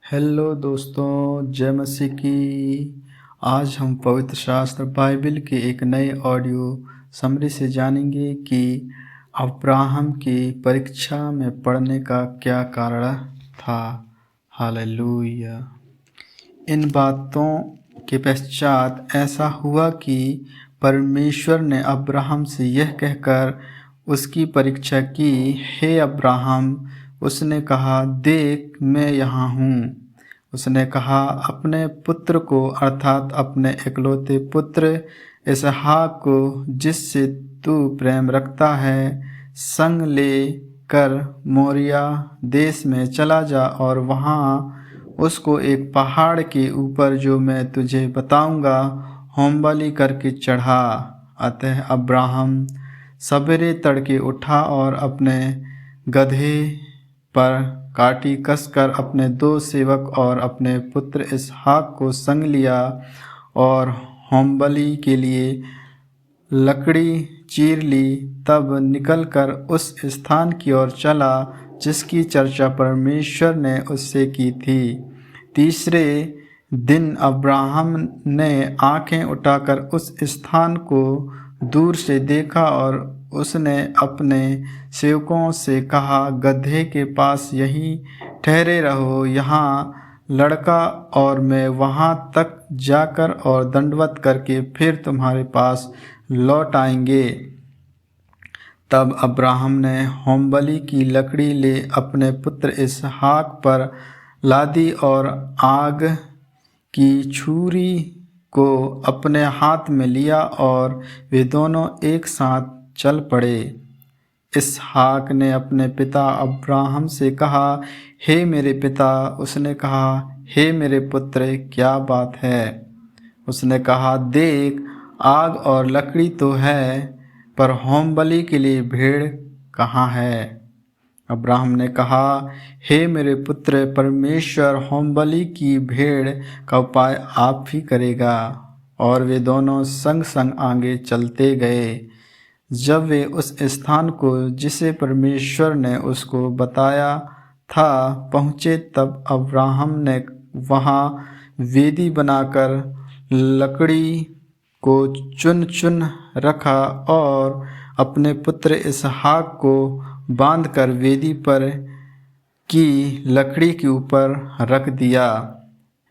Hello दोस्तों, जय मसीह की। आज हम पवित्र शास्त्र बाइबल के एक नए ऑडियो समरी से जानेंगे कि अब्राहम की परीक्षा में पड़ने का क्या कारण था। हालेलुया। इन बातों के पश्चात ऐसा हुआ कि परमेश्वर ने अब्राहम से यह कहकर उसकी परीक्षा की, हे अब्राहम। उसने कहा, देख मैं यहाँ हूँ। उसने कहा, अपने पुत्र को अर्थात अपने इकलौते पुत्र इसहाक को, जिससे तू प्रेम रखता है, संग ले कर मोरिया देश में चला जा और वहाँ उसको एक पहाड़ के ऊपर, जो मैं तुझे बताऊंगा, होमबलि करके चढ़ा। अतः अब्राहम सवेरे तड़के उठा और अपने गदहे पर काठी कसकर अपने 2 सेवक और अपने पुत्र इसहाक को संग लिया और होमबलि के लिए लकड़ी चीर ली। तब निकलकर उस स्थान की ओर चला जिसकी चर्चा परमेश्वर ने उससे की थी। तीसरे दिन अब्राहम ने आंखें उठाकर उस स्थान को दूर से देखा और उसने अपने सेवकों से कहा, गदहे के पास यहीं ठहरे रहो, यहाँ लड़का और मैं वहाँ तक जाकर और दंडवत करके फिर तुम्हारे पास लौट आएंगे। तब अब्राहम ने होमबलि की लकड़ी ले अपने पुत्र इसहाक पर लादी और आग की छुरी को अपने हाथ में लिया और वे दोनों एक साथ चल पड़े। इसहाक ने अपने पिता अब्राहम से कहा, हे मेरे पिता। उसने कहा, हे मेरे पुत्र, क्या बात है? उसने कहा, देख, आग और लकड़ी तो है, पर होमबलि के लिए भेड़ कहाँ है? अब्राहम ने कहा, हे मेरे पुत्र, परमेश्वर होमबलि की भेड़ का उपाय आप ही करेगा। और वे दोनों संग संग आगे चलते गए। जब वे उस स्थान को जिसे परमेश्वर ने उसको बताया था पहुँचे, तब अब्राहम ने वहाँ वेदी बनाकर लकड़ी को चुन चुन रखा और अपने पुत्र इसहाक को बांधकर वेदी पर की लकड़ी के ऊपर रख दिया।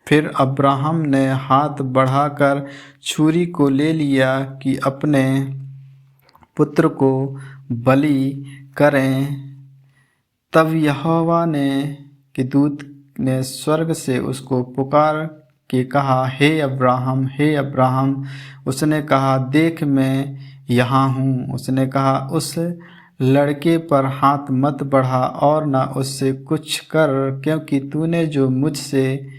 फिर अब्राहम ने हाथ बढ़ाकर छुरी को ले लिया कि अपने पुत्र को बलि करें। तब यहोवा के दूत ने स्वर्ग से उसको पुकार के कहा, हे अब्राहम, हे अब्राहम। उसने कहा, देख मैं यहाँ हूँ। उसने कहा, उस लड़के पर हाथ मत बढ़ा और न उससे कुछ कर, क्योंकि तूने जो मुझसे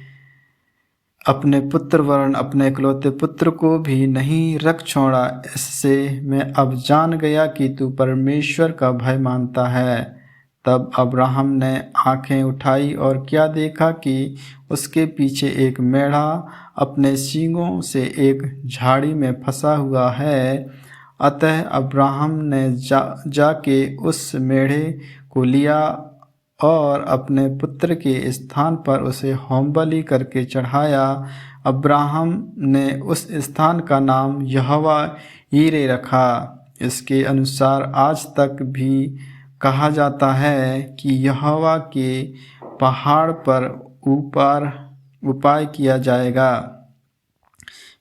अपने पुत्र वरन अपने इकलौते पुत्र को भी नहीं रख छोड़ा, इससे मैं अब जान गया कि तू परमेश्वर का भय मानता है। तब अब्राहम ने आंखें उठाई और क्या देखा कि उसके पीछे एक मेढ़ा अपने सींगों से एक झाड़ी में फंसा हुआ है। अतः अब्राहम ने जाके उस मेढ़े को लिया और अपने पुत्र के स्थान पर उसे होमबलि करके चढ़ाया। अब्राहम ने उस स्थान का नाम यहोवा यीरे रखा। इसके अनुसार आज तक भी कहा जाता है कि यहोवा के पहाड़ पर उपाय किया जाएगा।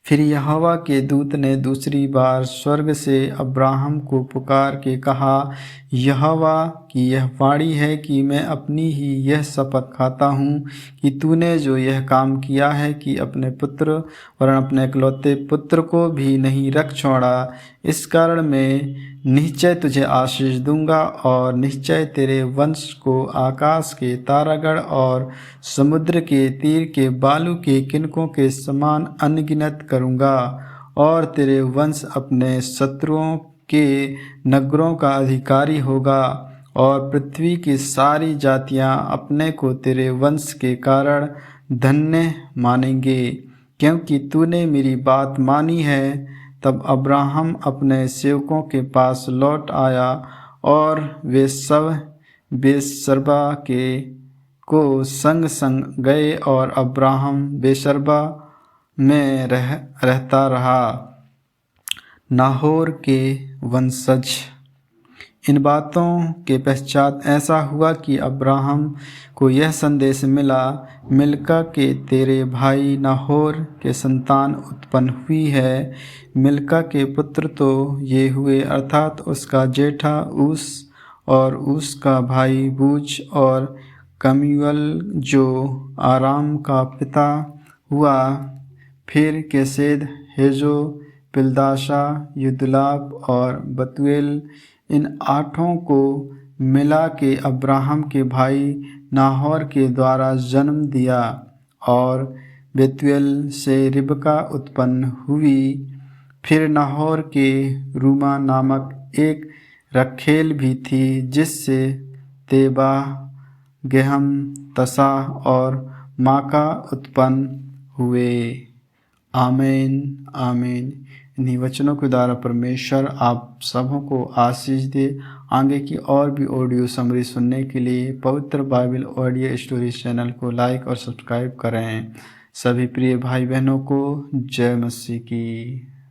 फिर यहोवा के दूत ने दूसरी बार स्वर्ग से अब्राहम को पुकार के कहा, यहोवा की यह वाणी है कि मैं अपनी ही यह शपथ खाता हूँ कि तूने जो यह काम किया है कि अपने पुत्र और अपने इकलौते पुत्र को भी नहीं रख छोड़ा, इस कारण मैं निश्चय तुझे आशीष दूंगा और निश्चय तेरे वंश को आकाश के तारागण और समुद्र के तीर के बालू के किनकों के समान अनगिनत करूंगा। और तेरे वंश अपने शत्रुओं के नगरों का अधिकारी होगा और पृथ्वी की सारी जातियां अपने को तेरे वंश के कारण धन्य मानेंगे, क्योंकि तूने मेरी बात मानी है। तब अब्राहम अपने सेवकों के पास लौट आया और वे सब बेर्शेबा के को संग संग गए और अब्राहम बेशर्बा में रहता रहा। नाहोर के वंशज। इन बातों के पश्चात ऐसा हुआ कि अब्राहम को यह संदेश मिला, मिल्का के तेरे भाई नाहोर के संतान उत्पन्न हुई है। मिल्का के पुत्र तो ये हुए, अर्थात उसका जेठा ऊस और ऊस का भाई बूज और कम्यूएल जो आराम का पिता हुआ। फिर केसेद, हेजो, पिलदाशा, युदलाप और बतूएल, इन आठों को मिला के अब्राहम के भाई नाहोर के द्वारा जन्म दिया। और बेतुएल से रिबका उत्पन्न हुई। फिर नाहोर के रूमा नामक एक रखेल भी थी, जिससे तेबा, गेहम, तसा और माका उत्पन्न हुए। आमीन आमीन। इन्हीं वचनों के द्वारा परमेश्वर आप सबों को आशीष दे। आगे की और भी ऑडियो समरी सुनने के लिए पवित्र बाइबल ऑडियो स्टोरीज चैनल को लाइक और सब्सक्राइब करें। सभी प्रिय भाई बहनों को जय मसीह की।